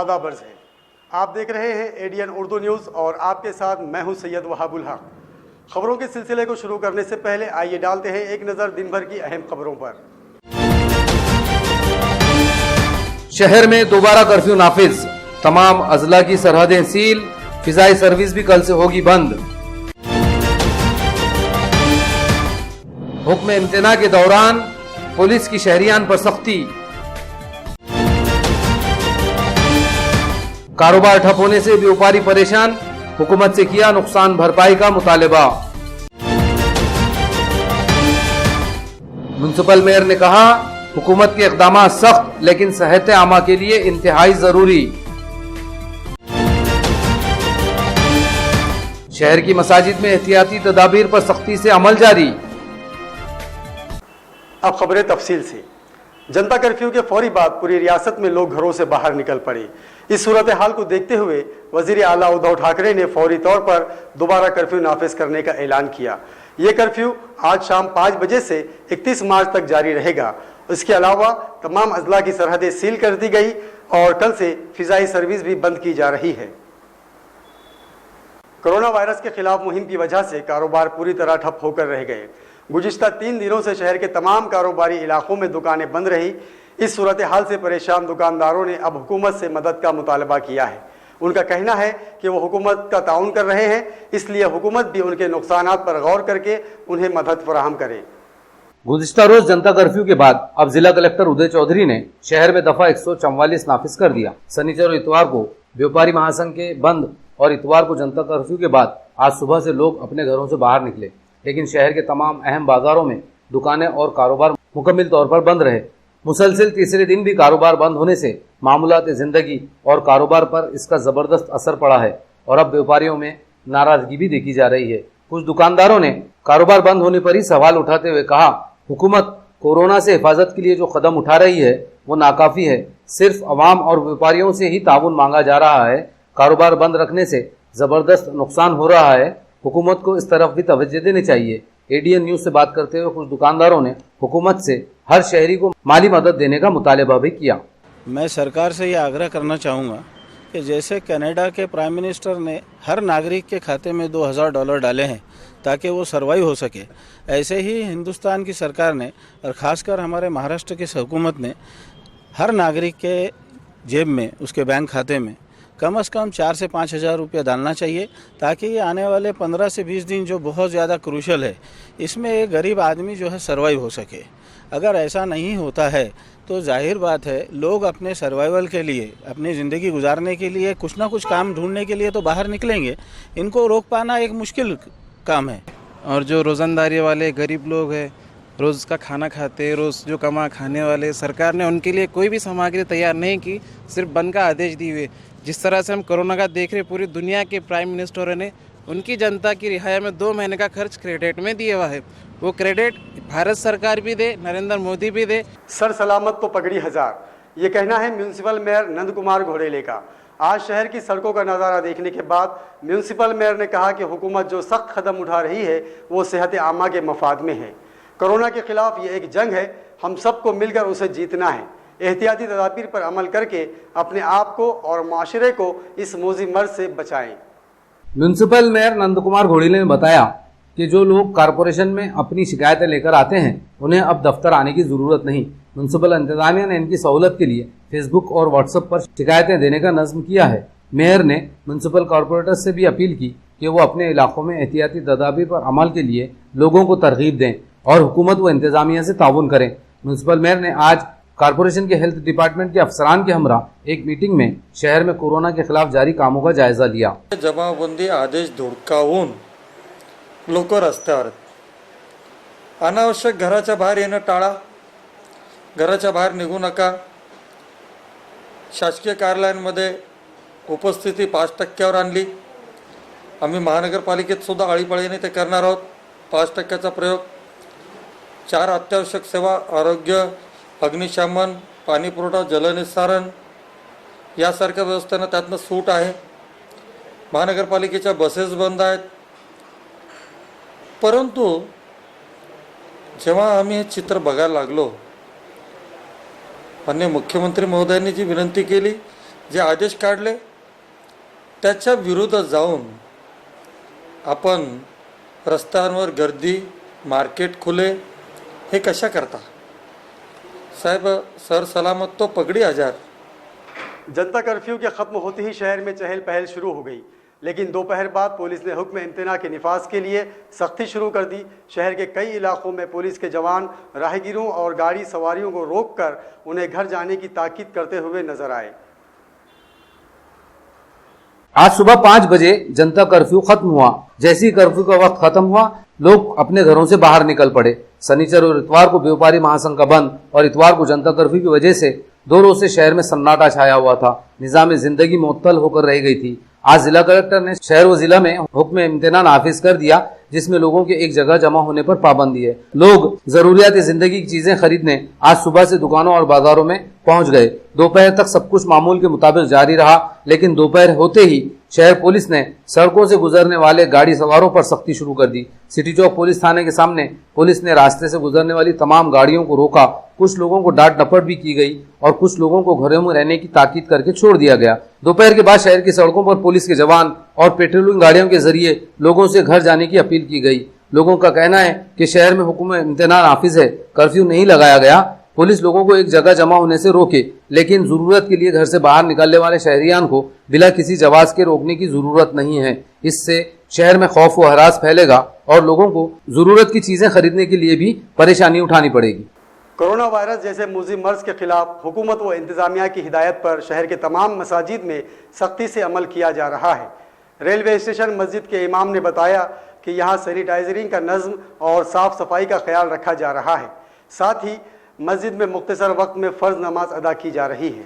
14 वर्ष है। आप देख रहे हैं एडीएन उर्दू न्यूज़ और आपके साथ मैं हूं सैयद वहाबुल हक। खबरों के सिलसिले को शुरू करने से पहले आइए डालते हैं एक नज़र दिन भर की अहम खबरों पर। शहर में दोबारा कर्फ्यू नाफिज, तमाम अजला की सरहदें सील, फिजाई सर्विस भी कल से होगी बंद। हुक्म इम्तिना के दौरान पुलिस की शहरियान पर सख्ती। कारोबार ठप होने से व्यापारी परेशान, हुकूमत से किया नुकसान भरपाई का मुतालबा। म्युनिसिपल मेयर ने कहा हुकूमत के इक़दामात सख्त लेकिन सेहत आमा के लिए इंतहाई जरूरी। शहर की मसाजिद में एहतियाती तदाबीर पर सख्ती से अमल जारी। अब खबरें तफसील से। जनता कर्फ्यू के फौरी बाद पूरी रियासत में लोग घरों से बाहर निकल पड़े। इस सूरत हाल को देखते हुए वजीर आला उद्धव ठाकरे ने फौरी तौर पर दोबारा कर्फ्यू नाफिज करने का ऐलान किया। ये कर्फ्यू आज शाम 5 बजे से 31 मार्च तक जारी रहेगा। इसके अलावा तमाम अजला की सरहदें सील कर दी गई और कल से फिजाई सर्विस भी बंद की जा रही है। कोरोना वायरस के खिलाफ मुहिम की वजह से कारोबार पूरी तरह ठप होकर रह गए। गुज़िश्ता 3 दिनों से शहर के तमाम कारोबारी इलाकों में दुकानें बंद रही। इस सूरत हाल से परेशान दुकानदारों ने अब हुकूमत से मदद का मुतालबा किया है। उनका कहना है कि वो हुकूमत का ताउन कर रहे हैं, इसलिए हुकूमत भी उनके नुकसानात पर गौर करके उन्हें मदद फराहम करे। गुज़िश्ता रोज जनता कर्फ्यू के बाद अब जिला कलेक्टर उदय चौधरी ने शहर में दफा 144 नाफिज कर दिया। शनिचर और इतवार को व्यापारी महासंघ के बंद और इतवार को जनता कर्फ्यू के बाद आज सुबह से लोग अपने घरों से बाहर निकले, लेकिन शहर के तमाम अहम बाजारों में दुकानें और कारोबार मुकम्मल तौर पर बंद रहे। मुसलसिल तीसरे दिन भी कारोबार बंद होने से मामूलात जिंदगी और कारोबार पर इसका जबरदस्त असर पड़ा है और अब व्यापारियों में नाराजगी भी देखी जा रही है। कुछ दुकानदारों ने कारोबार बंद होने पर ही सवाल उठाते हुए कहा हुकूमत कोरोना से हिफाजत के लिए जो कदम उठा रही है वो नाकाफी है। सिर्फ अवाम और व्यापारियों से ही ताउन मांगा जा रहा है। कारोबार बंद रखने से जबरदस्त नुकसान हो रहा है। हुकूमत को इस तरफ भी तवज्जो देनी चाहिए। एडीएन न्यूज से बात करते हुए कुछ दुकानदारों ने हुकूमत से हर शहरी को माली मदद देने का मुतालबा भी किया। मैं सरकार से ये आग्रह करना चाहूँगा कि जैसे कनाडा के प्राइम मिनिस्टर ने हर नागरिक के खाते में $2000 डाले हैं ताकि वो सर्वाइव हो सके, ऐसे ही हिंदुस्तान की सरकार ने और ख़ासकर हमारे महाराष्ट्र की हुकूमत ने हर नागरिक के जेब में, उसके बैंक खाते में कम से कम 4 से 5 हज़ार रुपया डालना चाहिए, ताकि ये आने वाले 15 से 20 दिन जो बहुत ज़्यादा क्रूशल है, इसमें एक गरीब आदमी जो है सर्वाइव हो सके। अगर ऐसा नहीं होता है तो जाहिर बात है लोग अपने सर्वाइवल के लिए, अपनी ज़िंदगी गुजारने के लिए कुछ ना कुछ काम ढूंढने के लिए तो बाहर निकलेंगे। इनको रोक पाना एक मुश्किल काम है। और जो रोज़ंदारी वाले गरीब लोग हैं, रोज़ का खाना खाते, रोज़ जो कमा खाने वाले, सरकार ने उनके लिए कोई भी सामग्री तैयार नहीं की, सिर्फ बंद का आदेश दिए हुए। जिस तरह से हम कोरोना का देख रहे, पूरी दुनिया के प्राइम मिनिस्टरों ने उनकी जनता की रिहाई में 2 महीने का खर्च क्रेडिट में दिया हुआ है। वो क्रेडिट भारत सरकार भी दे, नरेंद्र मोदी भी दे। सर सलामत तो पगड़ी हजार, ये कहना है म्यूनिसिपल मेयर नंद कुमार घोड़ेले का। आज शहर की सड़कों का नज़ारा देखने के बाद म्यूनिसिपल मेयर ने कहा कि हुकूमत जो सख्त कदम उठा रही है वो सेहत आमा के मफाद में है। कोरोना के खिलाफ ये एक जंग है, हम सबको मिलकर उसे जीतना है। एहतियाती तदाबीर पर अमल करके अपने आप को और माशरे को इस मोजी मर्ज से बचाएं। म्युनिसिपल मेयर नंद कुमार घोड़ेले ने बताया कि जो लोग कारपोरेशन में अपनी शिकायतें लेकर आते हैं उन्हें अब दफ्तर आने की जरूरत नहीं। म्युनिसिपल इंतजामिया ने इनकी सहूलत के लिए फेसबुक और व्हाट्सएप पर शिकायतें देने का नज़्म किया है। मेयर ने म्युनिसिपल कॉरपोरेटर्स से भी अपील की कि वो अपने इलाकों में एहतियाती तदाबीर पर अमल के लिए लोगों को तरगीब दें और हुकूमत व इंतजामिया से ताउन करें। म्युनिसिपल मेयर ने आज कारपोरेशन के हेल्थ डिपार्टमेंट के अफसरान के हमरा एक मीटिंग में शहर में कोरोना के खिलाफ जारी कामों का जायजा लिया। जमावबंदी आदेश धुडकावून लोक रस्त्यावर, अनावश्यक घराच्या बाहेर येणं टाळा, घराच्या बाहेर निघू नका। शासकीय कार्यालयांमध्ये उपस्थिती 5% आणली। आम्ही महानगरपालिकेत सुद्धा आळीपाळीने ते करणार आहोत। 5%चा प्रयोग। 4 अत्यावश्यक सेवा, आरोग्य, अग्निशमन, पाणी पुरवठा, जलनिस्सारण यासारख्या व्यवस्थांना त्यातनं सूट आहे। महानगरपालिकेच्या बसेस बंद आहेत। परंतु जेव्हा आम्ही हे चित्र बघायला लागलो, माननीय मुख्यमंत्री महोदयांनी जी विनंती केली जे आदेश काढले त्याच्या विरुद्ध जाऊन आपण रस्त्यांवर गर्दी, मार्केट खुले हे कशा करता? साहेब, सर सलामत तो पगड़ी हजार। जनता कर्फ्यू के खत्म होते ही शहर में चहल पहल शुरू हो गई, लेकिन दोपहर बाद पुलिस ने हुक्म इम्तना के निफाज के लिए सख्ती शुरू कर दी। शहर के कई इलाकों में पुलिस के जवान राहगीरों और गाड़ी सवारियों को रोककर उन्हें घर जाने की ताकीद करते हुए नजर आए। आज सुबह 5 बजे जनता कर्फ्यू खत्म हुआ। जैसे ही कर्फ्यू का वक्त खत्म हुआ, लोग अपने घरों से बाहर निकल पड़े। शनिचर और इतवार को व्यापारी महासंघ का बंद और इतवार को जनता कर्फ्यू की वजह से 2 रोज से शहर में सन्नाटा छाया हुआ था। निजाम जिंदगी मुअत्तल होकर रह गई थी। आज जिला कलेक्टर ने शहर व जिला में हुक्म इम्तिना नाफिज कर दिया, जिसमें लोगों के एक जगह जमा होने पर पाबंदी है। लोग जरूरियात जिंदगी की चीजें खरीदने आज सुबह से दुकानों और बाजारों में पहुंच गए। दोपहर तक सब कुछ मामूल के मुताबिक जारी रहा, लेकिन दोपहर होते ही शहर पुलिस ने सड़कों से गुजरने वाले गाड़ी सवारों पर सख्ती शुरू कर दी। सिटी चौक पुलिस थाने के सामने पुलिस ने रास्ते से गुजरने वाली तमाम गाड़ियों को रोका। कुछ लोगों को डांट डपट भी की गई और कुछ लोगों को घरों में रहने की ताकीद करके छोड़ दिया गया। दोपहर के बाद शहर की सड़कों पर पुलिस के जवान और पेट्रोलिंग गाड़ियों के जरिए लोगों से घर जाने की अपील की गई। लोगों का कहना है कि शहर में हुक्म इम्तिना नाफिज है, कर्फ्यू नहीं लगाया गया। पुलिस लोगों को एक जगह जमा होने से रोके, लेकिन जरूरत के लिए घर से बाहर निकलने वाले शहरियान को बिला किसी जवाब के रोकने की जरूरत नहीं है। इससे शहर में खौफ व हरास फैलेगा और लोगों को जरूरत की चीजें खरीदने के लिए भी परेशानी उठानी पड़ेगी। कोरोना वायरस जैसे मुज़िम मर्ज के खिलाफ हुकूमत व इंतजामिया की हिदायत पर शहर के तमाम मसाजिद में सख्ती से अमल किया जा रहा है। रेलवे स्टेशन मस्जिद के इमाम ने बताया कि यहाँ सैनिटाइजरिंग का नज़्म और साफ सफाई का ख्याल रखा जा रहा है। साथ ही मस्जिद में मुख्तसर वक्त में फर्ज नमाज अदा की जा रही है।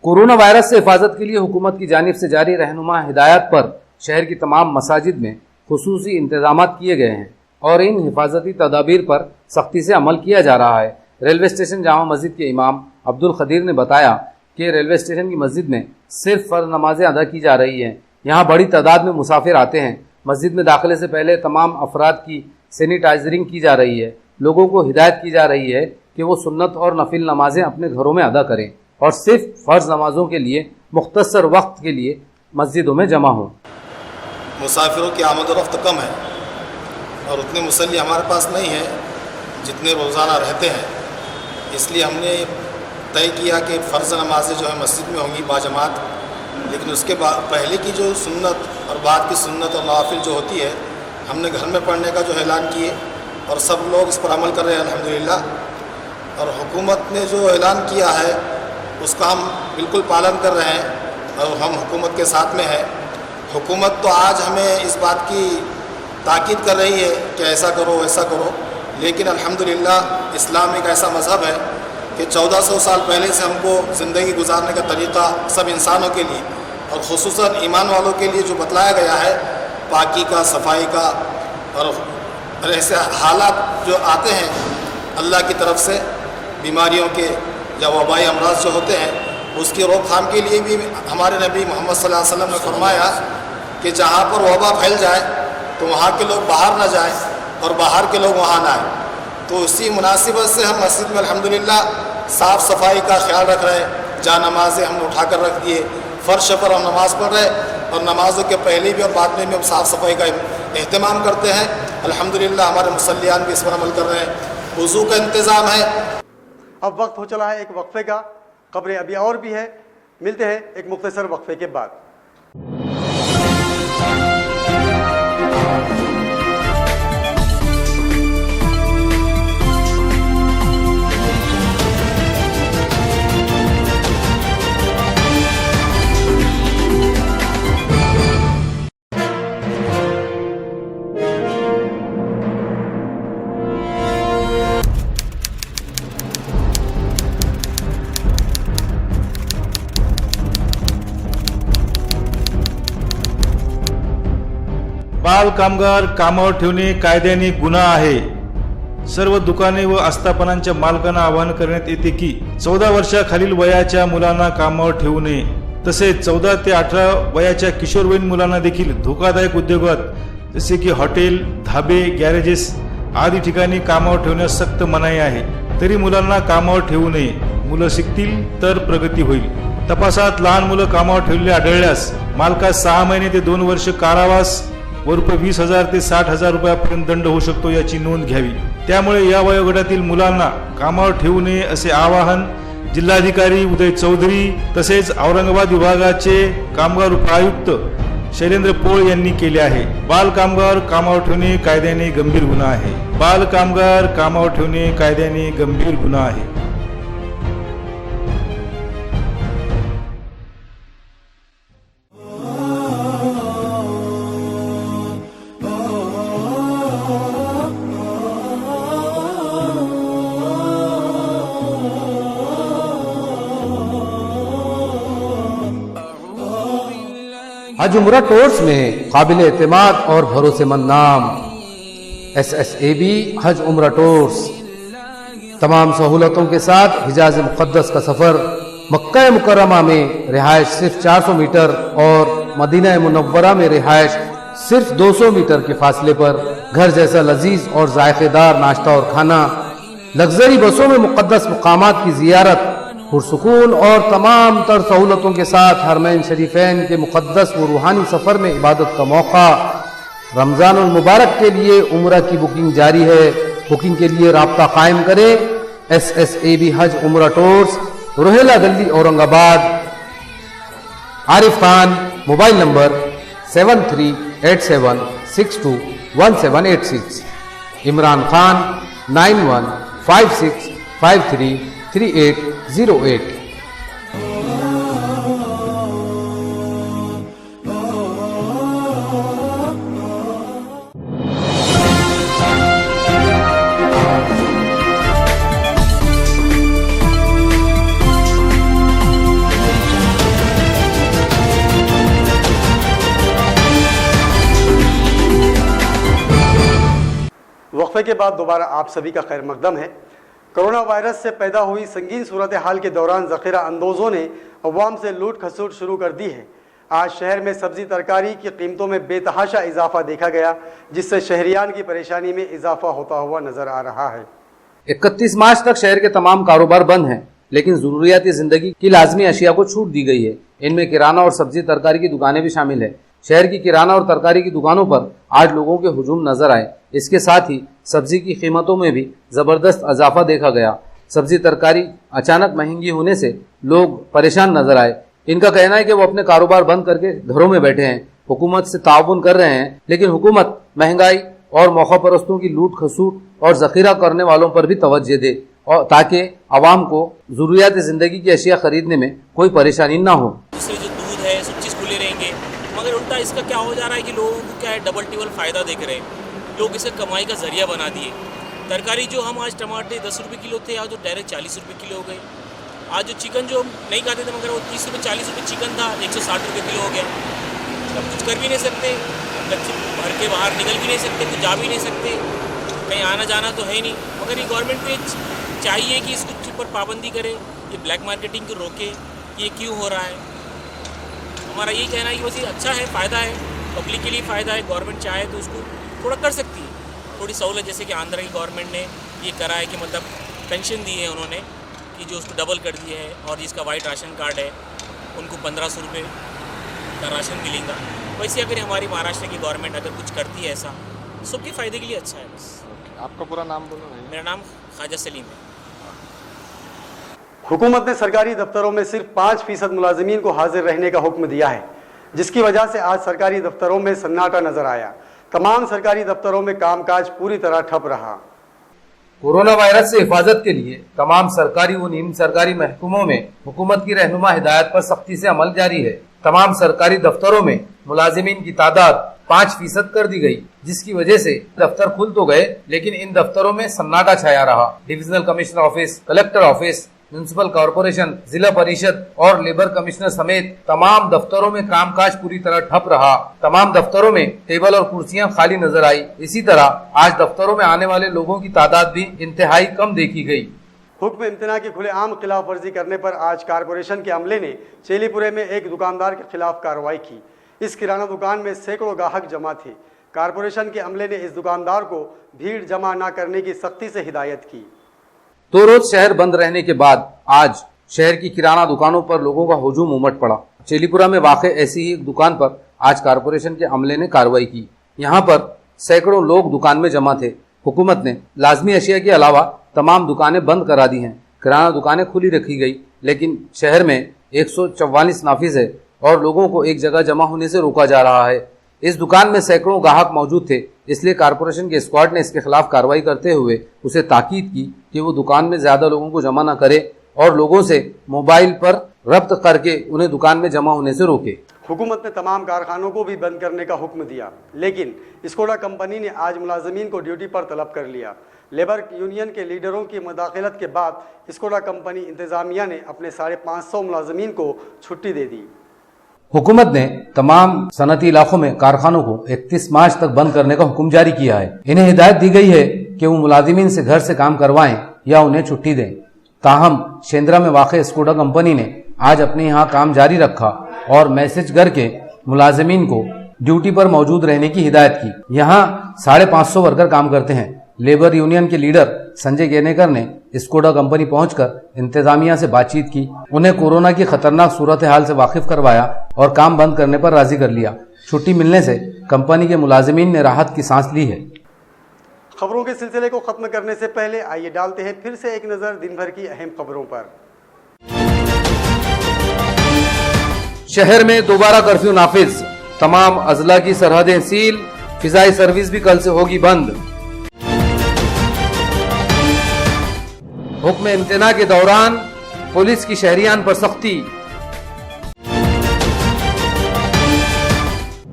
कोरोना वायरस से हिफाजत के लिए हुकूमत की जानिब से जारी रहनुमा हिदायत पर शहर की तमाम मसाजिद में खुसूसी इंतजाम किए गए हैं और इन हिफाजती तदाबीर पर सख्ती से अमल किया जा रहा है। रेलवे स्टेशन जामा मस्जिद के इमाम अब्दुल खदीर ने बताया कि रेलवे स्टेशन की मस्जिद में सिर्फ फर्ज नमाजें अदा की जा रही हैं। यहाँ बड़ी तादाद में मुसाफिर आते हैं। मस्जिद में दाखिले से पहले तमाम अफराद की सैनिटाइजरिंग की जा रही है। लोगों को हिदायत की जा रही है कि वो सुन्नत और नफिल नमाजें अपने घरों में अदा करें और सिर्फ फर्ज नमाजों के लिए मुख्तसर वक्त के लिए मस्जिदों में जमा हों। मुसाफिरों की आमद-ओ-रफ्त कम है और उतने मुसल्ली हमारे पास नहीं है जितने रोज़ाना रहते हैं, इसलिए हमने तय किया कि फ़र्ज़ नमाज़ें जो है मस्जिद में होंगी बाजमात, लेकिन उसके बाद पहले की जो सुन्नत और बाद की सुन्नत और नवाफिल जो होती है हमने घर में पढ़ने का जो ऐलान किए और सब लोग इस पर अमल कर रहे हैं अल्हम्दुलिल्लाह। और हुकूमत ने जो ऐलान किया है उसका हम बिल्कुल पालन कर रहे हैं और हम हुकूमत के साथ में हैं। हुकूमत तो आज हमें इस बात की ताकीद कर रही है कि ऐसा करो वैसा करो, लेकिन अल्हम्दुलिल्लाह इस्लाम एक ऐसा मज़हब है कि 1400 साल पहले से हमको ज़िंदगी गुजारने का तरीक़ा सब इंसानों के लिए और ख़ुसूसन ईमान वालों के लिए जो बतलाया गया है, पाकी का, सफाई का, और ऐसे हालात जो आते हैं अल्लाह की तरफ से बीमारियों के या वबाई अमराज जो होते हैं उसकी रोकथाम के लिए भी हमारे नबी मोहम्मद सल्लल्लाहु अलैहि वसल्लम ने फरमाया कि जहाँ पर वबा फैल जाए तो वहाँ के लोग बाहर ना जाएं और बाहर के लोग वहाँ ना आए। तो उसी मुनासिबत से हम मस्जिद में अल्हम्दुलिल्लाह साफ़ सफाई का ख्याल रख रहे हैं। जहाँ नमाजें हमने उठा कर रख दिए, फ़र्श पर हम नमाज़ पढ़ रहे और नमाज़ों के पहले भी और बाद में भी हम साफ़ सफाई का एहतमाम करते हैं। अल्हम्दुलिल्लाह हमारे मुसल्लियान भी इस पर अमल कर रहे हैं। वज़ू का इंतज़ाम है। अब वक्त हो चला है एक वक्फे का। खबरें अभी और भी है, मिलते हैं एक मुख्तसर वक्फे के बाद। बाल कामगार कामावर ठेवणे कायद्याने गुन्हा आहे। सर्व दुकाने व आस्थापनांच्या मालकांना आवाहन करण्यात येते की 14 वर्षाखालील वयाच्या मुलांना कामावर ठेवू नये। तसेच 14 ते 18 वयाच्या किशोरवयीन मुलांना देखील धोकादायक उद्योगात जसे की हॉटेल, धाबे, गॅरेजेस आदी ठिकाणी कामावर ठेवण्यास सक्त मनाई आहे। तरी मुलांना कामावर ठेवू नये। मुलं शिकतील तर प्रगती होईल। तपासात लहान मुलं कामावर ठेवलेले आढळल्यास मालकास 6 महिने ते 2 वर्ष कारावास व रुपये 20,000 ते 60,000 रुपयापर्यंत दंड होऊ शकतो याची नोंद घ्यावी। त्यामुळे या वयोगटातील मुलांना कामावर ठेवू नये असे आवाहन जिल्हाधिकारी उदय चौधरी तसेच औरंगाबाद विभागाचे कामगार उपायुक्त शैलेंद्र पोळ यांनी केले आहे। बाल कामगार कामावर ठेवणे कायद्याने गंभीर गुन्हा आहे। बाल कामगार कामावर ठेवणे कायद्याने गंभीर गुन्हा आहे। हज उम्रा टूर्स में काबिल एतमाद और भरोसेमंद नाम SSAB हज उम्रा टूर्स तमाम सहूलतों के साथ हिजाज मुक़द्दस का सफ़र, मक्का मुकर्रमा में रिहाइश सिर्फ 400 मीटर और मदीना मुनव्वरा में रिहाइश सिर्फ 200 मीटर के फासले पर, घर जैसा लजीज और जायकेदार नाश्ता और खाना, लग्जरी बसों में मुक़द्दस मकामात की जियारत, पुरसुकून और तमाम तर सहूलतों के साथ हरमैन शरीफैन के मुक़द्दस व रूहानी सफ़र में इबादत का मौका। रमज़ान उल मुबारक के लिए उम्रा की बुकिंग जारी है। बुकिंग के लिए राब्ता कायम करें। SSAB हज उम्रा टूर्स, रोहेला गली, औरंगाबाद। Arif Khan, mobile number 7387621786। इमरान खान 9156533808। वक्फे के बाद दोबारा आप सभी का खैर मकदम है। कोरोना वायरस से पैदा हुई संगीन सूरत हाल के दौरान ज़ख़ीरा अंदोज़ों ने अवाम से लूट खसूट शुरू कर दी है। आज शहर में सब्जी तरकारी की कीमतों में बेतहाशा इजाफा देखा गया, जिससे शहरियान की परेशानी में इजाफा होता हुआ नजर आ रहा है। 31 मार्च तक शहर के तमाम कारोबार बंद हैं, लेकिन जरूरियाती जिंदगी की लाजमी अशिया को छूट दी गई है। इनमें किराना और सब्जी तरकारी की दुकानें भी शामिल है। शहर की किराना और तरकारी की दुकानों पर आज लोगों के हुजूम नजर आए। इसके साथ ही सब्जी की कीमतों में भी जबरदस्त इजाफा देखा गया। सब्जी तरकारी अचानक महंगी होने से लोग परेशान नजर आए। इनका कहना है कि वो अपने कारोबार बंद करके घरों में बैठे हैं, हुकूमत से ताउन कर रहे हैं, लेकिन हुकूमत महंगाई और मौका परस्तों की लूट खसूट और जखीरा करने वालों पर भी तवज्जो दे, और ताकि आवाम को जरूरियात जिंदगी की अशिया खरीदने में कोई परेशानी ना हो। दूसरे जो दूध है सब चीज़ खुले रहेंगे, मगर उल्टा इसका क्या हो जा रहा है कि लोगों को क्या है डबल टिबल फ़ायदा देख रहे हैं। लोग इसे कमाई का जरिया बना दिए। तरकारी जो हम आज टमाटर 10 रुपये किलो थे, आज जो डायरेक्ट 40 रुपये किलो हो गए। आज जो चिकन जो हम नहीं खाते थे मगर वो 30 रुपये 40 रुपये चिकन था, 160 रुपये किलो हो गया। अब कुछ कर भी नहीं सकते, घर के बाहर निकल भी नहीं सकते, कुछ जा भी नहीं सकते, कहीं आना जाना तो है ही नहीं। मगर ये गवर्नमेंट पे चाहिए कि इसको पर पाबंदी करे, ये ब्लैक मार्केटिंग को रोके, ये क्यों हो रहा है। हमारा यही कहना है कि बस ये अच्छा है, फ़ायदा है, पब्लिक के लिए फ़ायदा है। गवर्नमेंट चाहे तो उसको थोड़ा कर सकती है, थोड़ी सहूलत, जैसे कि आंध्र की गवर्नमेंट ने ये करा है कि मतलब पेंशन दी है उन्होंने कि जो उसको डबल कर दिए है, और जिसका वाइट राशन कार्ड है उनको 1500 रुपये का राशन मिलेगा। वैसे अगर हमारी महाराष्ट्र की गवर्नमेंट अगर कुछ करती है ऐसा, सबके फ़ायदे के लिए अच्छा है। बस आपका पूरा नाम बोलो। मेरा नाम ख्वाजा सलीम है। हुकूमत ने सरकारी दफ्तरों में सिर्फ 5% मुलाजिमीन को हाजिर रहने का हुक्म दिया है, जिसकी वजह से आज सरकारी दफ्तरों में सन्नाटा नजर आया। तमाम सरकारी दफ्तरों में कामकाज पूरी तरह ठप रहा। कोरोना वायरस से हिफाजत के लिए तमाम सरकारी व निम सरकारी महकमों में हुकूमत की रहनुमा हिदायत पर सख्ती से अमल जारी है। तमाम सरकारी दफ्तरों में मुलाजिमीन की तादाद 5% कर दी गई, जिसकी वजह से दफ्तर खुल तो गए, लेकिन इन दफ्तरों में सन्नाटा छाया रहा। Divisional commissioner office, collector office, municipal corporation, जिला परिषद और लेबर कमिश्नर समेत तमाम दफ्तरों में कामकाज पूरी तरह ठप रहा। तमाम दफ्तरों में टेबल और कुर्सियां खाली नजर आई। इसी तरह आज दफ्तरों में आने वाले लोगों की तादाद भी इंतहाई कम देखी गई। हुक्म इम्तना की खुलेआम खिलाफ वर्जी करने पर आज कारपोरेशन के अमले ने चेलीपुरे में एक दुकानदार के खिलाफ कार्रवाई की। इस किराना दुकान में सैकड़ों ग्राहक जमा थे। कारपोरेशन के अमले ने इस दुकानदार को भीड़ जमा न करने की सख्ती से हिदायत की। 2 रोज शहर बंद रहने के बाद आज शहर की किराना दुकानों पर लोगों का हुजूम उमड़ पड़ा। चेलीपुरा में वाक़ ऐसी ही एक दुकान पर आज कारपोरेशन के अमले ने कार्रवाई की। यहाँ पर सैकड़ों लोग दुकान में जमा थे। हुकूमत ने लाजमी अशिया के अलावा तमाम दुकानें बंद करा दी हैं। किराना दुकानें खुली रखी गई, लेकिन शहर में 144 नाफिज है और लोगों को एक जगह जमा होने से रोका जा रहा है। इस दुकान में सैकड़ों ग्राहक मौजूद थे, इसलिए कारपोरेशन के स्क्वाड ने इसके खिलाफ कार्रवाई करते हुए उसे ताकीद की कि वो दुकान में ज्यादा लोगों को जमा न करे और लोगों से मोबाइल पर रब्त करके उन्हें दुकान में जमा होने से रोके। हुकूमत ने तमाम कारखानों को भी बंद करने का हुक्म दिया, लेकिन स्कोडा कंपनी ने आज मुलाजमीन को ड्यूटी पर तलब कर लिया। लेबर यूनियन के लीडरों की मुदाखलत के बाद स्कोडा कंपनी इंतजामिया ने अपने 550 मुलाजमीन को छुट्टी दे दी। हुकूमत ने तमाम सनती इलाकों में कारखानों को 31 मार्च तक बंद करने का हुक्म जारी किया है। इन्हें हिदायत दी गई है कि वो मुलाजिमीन से घर से काम करवाएं या उन्हें छुट्टी दें। ताहम शेंद्रा में वाक़ स्कोडा कंपनी ने आज अपने यहाँ काम जारी रखा और मैसेज करके मुलाजिमीन को ड्यूटी पर मौजूद रहने की हिदायत की। यहाँ 550 वर्कर काम करते हैं। लेबर यूनियन के लीडर संजय गेनेकर ने स्कोडा कंपनी पहुंचकर इंतजामिया से बातचीत की, उन्हें कोरोना की खतरनाक सूरत हाल से वाकिफ करवाया और काम बंद करने पर राजी कर लिया। छुट्टी मिलने से कंपनी के मुलाजिमीन ने राहत की सांस ली है। खबरों के सिलसिले को खत्म करने से पहले आइए डालते हैं फिर से एक नजर दिन भर की अहम खबरों पर। शहर में दोबारा कर्फ्यू नाफिज, तमाम अजला की सरहदें सील, फिजाई सर्विस भी कल से होगी बंद। हुक्म इम्तिना के दौरान पुलिस की शहरियान पर सख्ती।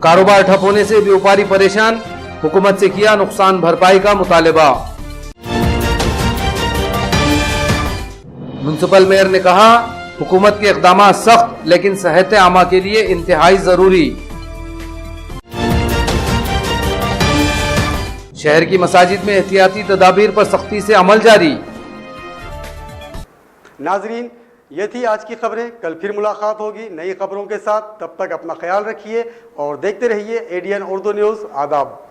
कारोबार ठप होने से व्यापारी परेशान, हुकूमत से किया नुकसान भरपाई का मुतालबा। म्युनिसिपल मेयर ने कहा हुकूमत के इक़दाम सख्त लेकिन सेहत आमा के लिए इंतहाई जरूरी। शहर की मसाजिद में एहतियाती तदाबीर पर सख्ती से अमल जारी। नाजरीन, ये थी आज की खबरें। कल फिर मुलाकात होगी नई खबरों के साथ। तब तक अपना ख्याल रखिए और देखते रहिए एडीएन उर्दू न्यूज़। आदाब।